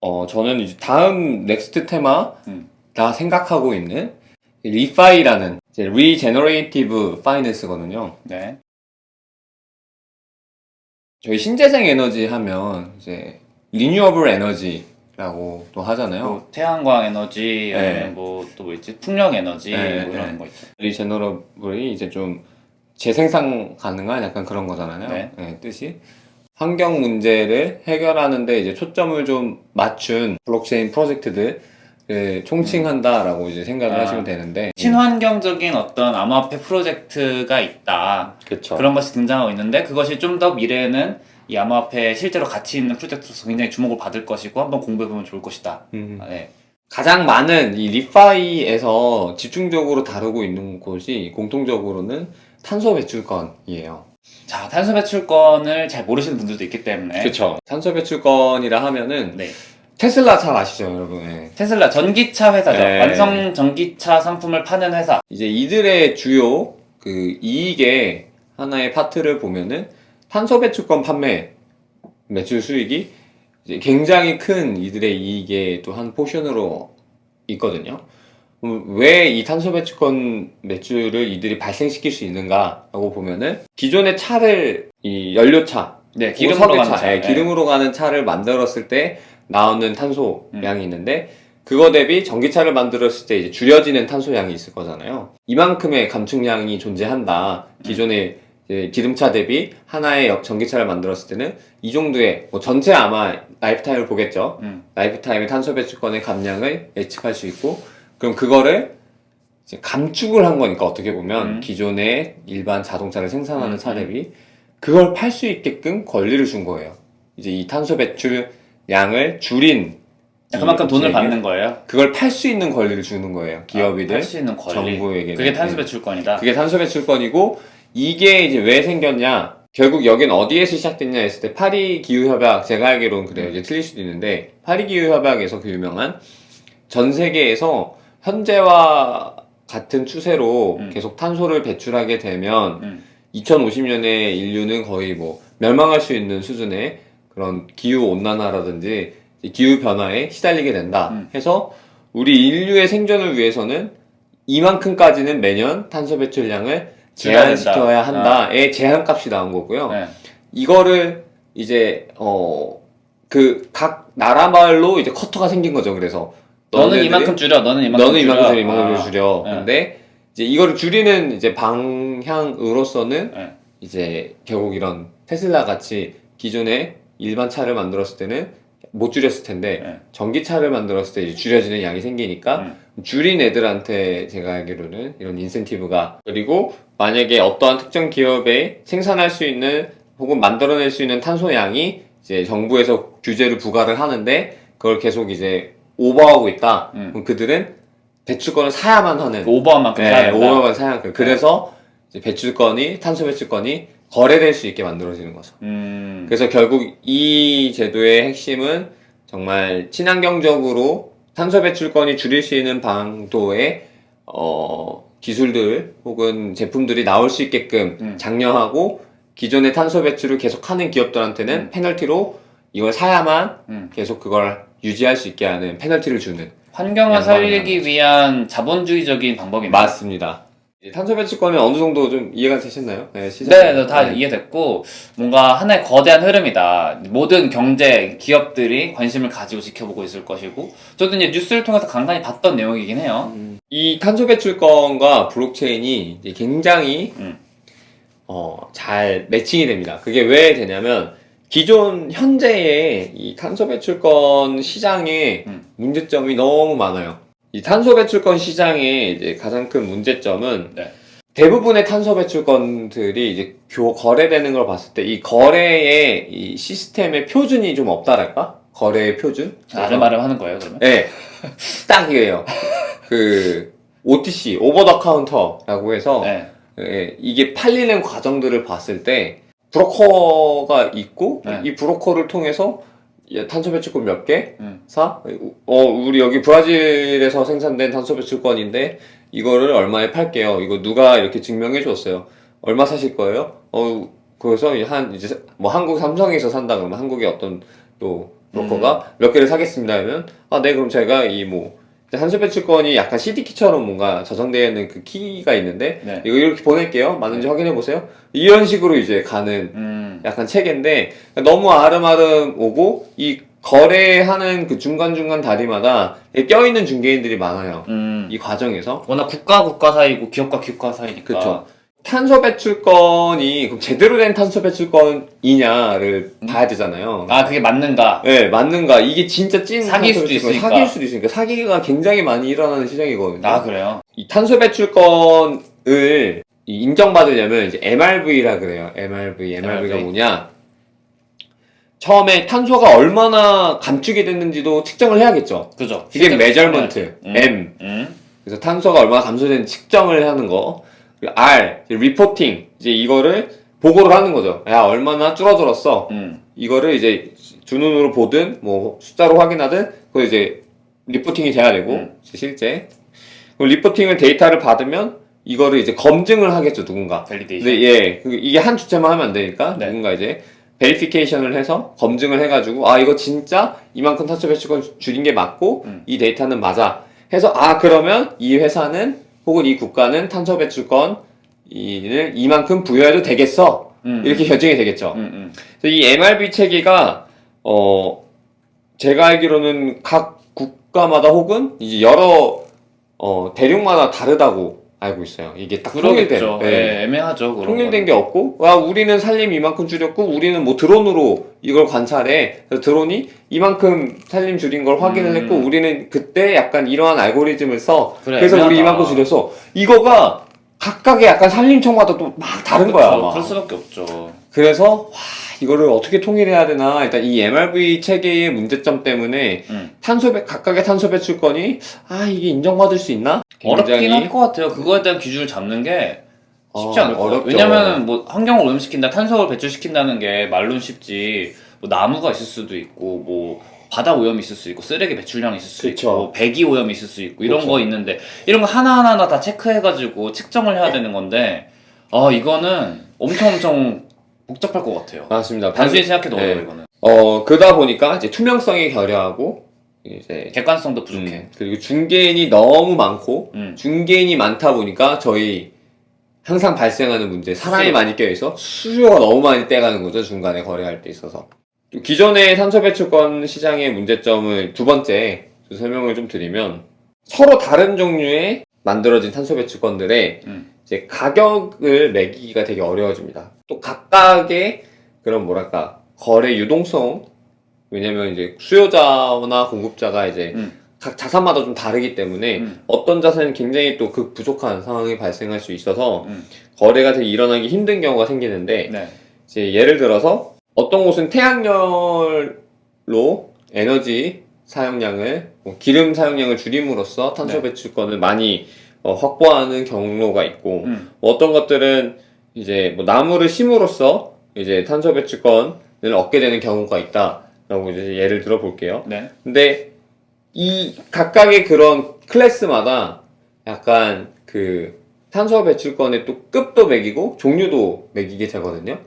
저는 이제 다음 넥스트 테마가 음. 생각하고 있는 리파이라는 이제 리제너레이티브 파이낸스거든요. 네. 저희 신재생 에너지 하면 이제 리뉴어블 에너지라고 또 하잖아요. 뭐 태양광 에너지, 네. 아니면 뭐 또 뭐 있지? 풍력 에너지, 네, 뭐 이런 네. 거 있죠. 리제너러블이 이제 좀 재생산 가능한 약간 그런 거잖아요. 네. 네, 뜻이. 환경 문제를 해결하는데 이제 초점을 좀 맞춘 블록체인 프로젝트들을 총칭한다라고 이제 생각을 아, 하시면 되는데. 친환경적인 어떤 암호화폐 프로젝트가 있다. 그쵸. 그런 것이 등장하고 있는데, 그것이 좀 더 미래에는 이 암호화폐에 실제로 가치 있는 프로젝트로서 굉장히 주목을 받을 것이고 한번 공부해보면 좋을 것이다. 네. 가장 많은 이 리파이에서 집중적으로 다루고 있는 곳이 공통적으로는 탄소 배출권이에요. 자, 탄소 배출권을 잘 모르시는 분들도 있기 때문에. 그쵸. 탄소 배출권이라 하면은 네. 테슬라 잘 아시죠, 여러분? 네. 테슬라 전기차 회사죠. 네. 완성 전기차 상품을 파는 회사. 이제 이들의 주요 그 이익의 하나의 파트를 보면은 탄소 배출권 판매 매출 수익이 이제 굉장히 큰 이들의 이익의 또 한 포션으로 있거든요. 왜 이 탄소 배출권 매출을 이들이 발생시킬 수 있는가라고 보면은 기존의 차를 이 연료차, 네, 기름으로 가는 차. 예, 기름으로 가는 차를 만들었을 때 나오는 탄소량이 음. 있는데 그거 대비 전기차를 만들었을 때 이제 줄여지는 탄소량이 있을 거잖아요. 이만큼의 감축량이 존재한다. 기존의 이제 기름차 대비 하나의 전기차를 만들었을 때는 이 정도의 뭐 전체 아마 라이프타임을 보겠죠. 라이프타임의 탄소 배출권의 감량을 예측할 수 있고 그럼 그거를 이제 감축을 한 거니까 어떻게 보면 기존의 일반 자동차를 생산하는 차 대비 그걸 팔 수 있게끔 권리를 준 거예요. 이제 이 탄소 배출량을 줄인 그만큼 돈을 업체에게 받는 거예요. 그걸 팔 수 있는 권리를 주는 거예요. 기업이들, 팔 수 있는 권리. 정부에게는. 그게 탄소 배출권이다. 그게 탄소 배출권이고 이게 이제 왜 생겼냐? 결국 여긴 어디에서 시작됐냐 했을 때 파리 기후 협약 제가 알기로는 그래요. 이제 틀릴 수도 있는데 파리 기후 협약에서 그 유명한 전 세계에서 현재와 같은 추세로 계속 탄소를 배출하게 되면 2050년에 인류는 거의 뭐 멸망할 수 있는 수준의 그런 기후 온난화라든지 기후 변화에 시달리게 된다 해서 우리 인류의 생존을 위해서는 이만큼까지는 매년 탄소 배출량을 제한시켜야 한다의 제한값이 나온 거고요. 네. 이거를 이제 그 각 나라말로 이제 커터가 생긴 거죠. 그래서 너는 이만큼 줄여, 너는 이만큼 줄여. 네. 근데 이제 이거를 줄이는 이제 방향으로서는 네. 이제 결국 이런 테슬라 같이 기존에 일반 차를 만들었을 때는 못 줄였을 텐데 네. 전기차를 만들었을 때 이제 줄여지는 양이 생기니까 줄인 애들한테 제가 알기로는 이런 인센티브가 그리고 만약에 어떠한 특정 기업에 생산할 수 있는 혹은 만들어낼 수 있는 탄소량이 이제 정부에서 규제를 부과를 하는데 그걸 계속 이제 오버하고 있다. 그럼 그들은 배출권을 사야만 하는 오버한 만큼 사야 된다. 오버만 사야 한다. 그래서 이제 탄소 배출권이 거래될 수 있게 만들어지는 거죠. 그래서 결국 이 제도의 핵심은 정말 친환경적으로 탄소 배출권이 줄일 수 있는 방도의 기술들 혹은 제품들이 나올 수 있게끔 장려하고 기존의 탄소 배출을 계속하는 기업들한테는 페널티로 이걸 사야만 계속 그걸 유지할 수 있게 하는 페널티를 주는 환경을 살리기 위한 자본주의적인 방법입니다. 맞습니다. 탄소 배출권은 어느 정도 좀 이해가 되셨나요? 네, 다 이해됐고 뭔가 하나의 거대한 흐름이다. 모든 경제 기업들이 관심을 가지고 지켜보고 있을 것이고 저도 이제 뉴스를 통해서 간간히 봤던 내용이긴 해요. 이 탄소 배출권과 블록체인이 이제 굉장히 잘 매칭이 됩니다. 그게 왜 되냐면 기존 현재의 이 탄소 배출권 시장의 문제점이 너무 많아요. 이 탄소 배출권 시장의 이제 가장 큰 문제점은 대부분의 탄소 배출권들이 이제 거래되는 걸 봤을 때 이 거래의 이 시스템의 표준이 좀 없다랄까? 거래의 표준? 아름아름 하는 거예요, 그러면? 네. 딱 이게요. 그 OTC, 오버 더 카운터라고 해서 이게 팔리는 과정들을 봤을 때 브로커가 있고 이 브로커를 통해서 탄소 배출권 몇 개 사? 우리 여기 브라질에서 생산된 탄소 배출권인데 이거를 얼마에 팔게요. 이거 누가 이렇게 증명해 줬어요. 얼마 사실 거예요? 그래서 이제 뭐 한국 삼성에서 산다 그러면 한국의 어떤 또 브로커가 몇 개를 사겠습니다 하면 네 그럼 제가 이 뭐 탄소 배출권이 약간 CD키처럼 뭔가 저장되어 있는 그 키가 있는데 네. 이거 이렇게 보낼게요. 맞는지 확인해 보세요. 이런 식으로 이제 가는 약간 체계인데 너무 아름아름 오고 이 거래하는 그 중간중간 다리마다 껴있는 중개인들이 많아요. 이 과정에서. 워낙 국가 사이고 기업과 기업과 사이니까. 그쵸. 탄소 배출권이 그럼 제대로 된 탄소 배출권이냐를 봐야 되잖아요. 아, 그게 맞는가? 네, 맞는가? 이게 진짜 찐 사기일 탄소 수도 배출권, 있으니까. 사기일 수도 있으니까 사기가 굉장히 많이 일어나는 시장이거든요. 아, 그래요? 이 탄소 배출권을 인정받으려면 이제 MRV라 그래요. MRV가 뭐냐? 처음에 탄소가 얼마나 감축이 됐는지도 측정을 해야겠죠. 그죠. 이게 메저먼트, M. 그래서 탄소가 얼마나 감소됐는지 측정을 하는 거. 그리고 R, 리포팅. 이제 이거를 보고를 하는 거죠. 야, 얼마나 줄어들었어. 이거를 이제 두 눈으로 보든, 뭐, 숫자로 확인하든, 그거 이제 리포팅이 돼야 되고, 실제. 그럼 리포팅을 데이터를 받으면, 이거를 이제 검증을 하겠죠, 누군가. 밸리데이션. 근데 예, 이게 한 주체만 하면 안 되니까, 네. 누군가 이제, 베리피케이션을 해서 검증을 해가지고 이거 진짜 이만큼 탄소 배출권 줄인 게 맞고 이 데이터는 맞아 해서 그러면 이 회사는 혹은 이 국가는 탄소 배출권을 이만큼 부여해도 되겠어 이렇게 결정이 되겠죠. 그래서 이 MRV 체계가 제가 알기로는 각 국가마다 혹은 이제 여러 대륙마다 다르다고 알고 있어요. 이게 딱 그러겠죠. 통일된. 네, 애매하죠. 그런 통일된 게 없고, 우리는 산림 이만큼 줄였고, 우리는 뭐 드론으로 이걸 관찰해. 그래서 드론이 이만큼 산림 줄인 걸 확인을 했고, 우리는 그때 약간 이러한 알고리즘을 써. 그래, 그래서 애매하다. 우리 이만큼 줄여서, 이거가 각각의 약간 산림청마다 또 막 다른 거야. 아마. 그럴 수밖에 없죠. 그래서, 이거를 어떻게 통일해야 되나. 일단 이 MRV 체계의 문제점 때문에 각각의 탄소 배출권이, 이게 인정받을 수 있나? 어렵긴 할 것 같아요. 그거에 대한 기준을 잡는 게 쉽지 않을 것 같아요. 어렵죠. 왜냐면은 뭐 환경을 오염시킨다, 탄소를 배출시킨다는 게 말로는 쉽지. 뭐 나무가 있을 수도 있고, 뭐 바다 오염이 있을 수 있고, 쓰레기 배출량이 있을 수 그쵸. 있고, 배기 오염이 있을 수 있고, 이런 그쵸. 거 있는데 이런 거 하나하나 다 체크해가지고 측정을 해야 되는 건데, 이거는 엄청 복잡할 것 같아요. 맞습니다. 단순히 생각해도 네. 어려워 이거는. 그러다 보니까 이제 투명성이 결여하고, 이제 객관성도 부족해. 그리고 중개인이 너무 많고 중개인이 많다 보니까 저희 항상 발생하는 문제 사람이 수요. 많이 껴있어 수요가 너무 많이 떼가는 거죠. 중간에 거래할 때 있어서. 또 기존의 탄소 배출권 시장의 문제점을 두 번째 설명을 좀 드리면 서로 다른 종류의 만들어진 탄소 배출권들의 이제 가격을 매기기가 되게 어려워집니다. 또 각각의 그런 뭐랄까 거래 유동성, 왜냐면 이제 수요자나 공급자가 이제 각 자산마다 좀 다르기 때문에 어떤 자산은 굉장히 또 부족한 상황이 발생할 수 있어서 거래가 되게 일어나기 힘든 경우가 생기는데, 네. 이제 예를 들어서 어떤 곳은 태양열로 에너지 사용량을 기름 사용량을 줄임으로써 탄소 배출권을 많이 확보하는 경로가 있고, 어떤 것들은 이제 뭐 나무를 심으로써 이제 탄소 배출권을 얻게 되는 경우가 있다라고 이제 예를 들어 볼게요. 네. 근데 이 각각의 그런 클래스마다 약간 탄소 배출권의 또 급도 매기고 종류도 매기게 되거든요.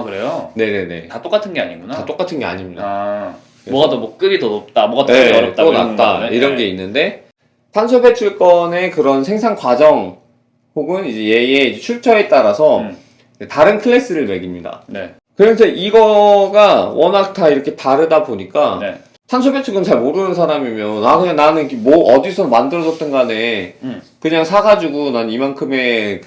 그래요? 네네네. 다 똑같은 게 아니구나. 다 똑같은 게 아닙니다. 뭐가 더 급이 더 높다, 뭐가 더 어렵다, 또 뭐 이런 낮다 거네. 이런 게 있는데, 탄소 배출권의 그런 생산 과정 혹은 이제 얘의 이제 출처에 따라서 다른 클래스를 매깁니다. 네. 그래서 이거가 워낙 다 이렇게 다르다 보니까 네. 탄소 배출권 잘 모르는 사람이면 그냥 나는 뭐 어디서 만들어졌든 간에 그냥 사가지고 난 이만큼의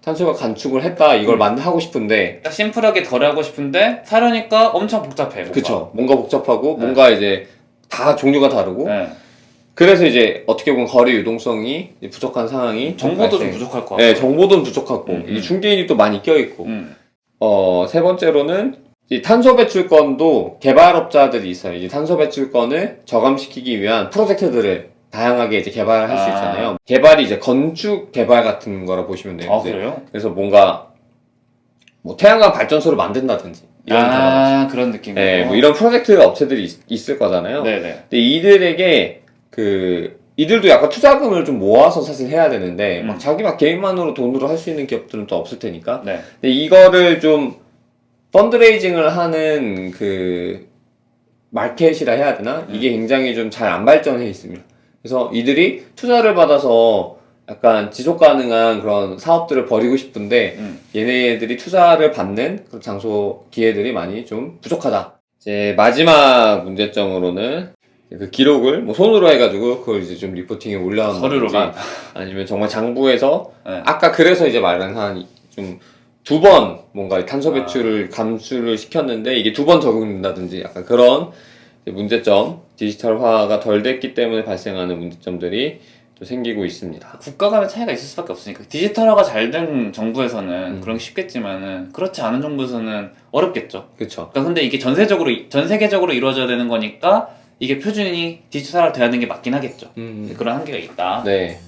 탄소가 간축을 했다 이걸 하고 싶은데, 딱 심플하게 거래하고 싶은데 사려니까 엄청 복잡해. 뭔가. 그쵸, 뭔가 복잡하고 뭔가 이제 다 종류가 다르고, 네. 그래서 이제 어떻게 보면 거래 유동성이 부족한 상황이 정보도 좀 부족할 것 같고. 네, 정보도 부족하고 이 중개인이 또 많이 껴있고. 세 번째로는 이 탄소 배출권도 개발업자들이 있어요. 이 탄소 배출권을 저감시키기 위한 프로젝트들을 다양하게 이제 개발을 할 수 있잖아요. 개발이 이제 건축 개발 같은 거라 보시면 돼요. 그래요? 그래서 뭔가 뭐 태양광 발전소를 만든다든지 이런 개발. 그런 느낌이에요. 네, 뭐 이런 프로젝트 업체들이 있을 거잖아요. 네네. 근데 이들에게 이들도 약간 투자금을 좀 모아서 사실 해야 되는데 막 자기 개인만으로 돈으로 할 수 있는 기업들은 또 없을 테니까. 네. 근데 이거를 좀 펀드레이징을 하는 마켓이라 해야 되나? 이게 굉장히 좀 잘 안 발전해 있습니다. 그래서 이들이 투자를 받아서 약간 지속 가능한 그런 사업들을 벌이고 싶은데 얘네들이 투자를 받는 그런 장소 기회들이 많이 좀 부족하다. 이제 마지막 문제점으로는 그 기록을 뭐 손으로 해가지고 그걸 이제 좀 리포팅에 올려놓는 서류로만. 아니면 정말 장부에서 네. 아까 그래서 이제 말한 한 좀 두 번 뭔가 탄소 배출을 감수를 시켰는데 이게 두 번 적용된다든지 약간 그런 문제점, 디지털화가 덜 됐기 때문에 발생하는 문제점들이 또 생기고 있습니다. 국가 간의 차이가 있을 수밖에 없으니까 디지털화가 잘 된 정부에서는 그런 게 쉽겠지만은 그렇지 않은 정부에서는 어렵겠죠. 그렇죠. 그러니까 근데 이게 전 세계적으로 이루어져야 되는 거니까 이게 표준이 디지털화 돼야 되는 게 맞긴 하겠죠. 그런 한계가 있다. 네.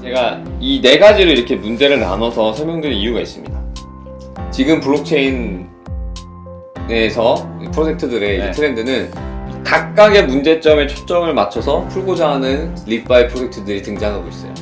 제가 이 네 가지를 이렇게 문제를 나눠서 설명드릴 이유가 있습니다. 지금 블록체인에서 프로젝트들의 이제 네. 트렌드는 각각의 문제점에 초점을 맞춰서 풀고자 하는 립바이 프로젝트들이 등장하고 있어요.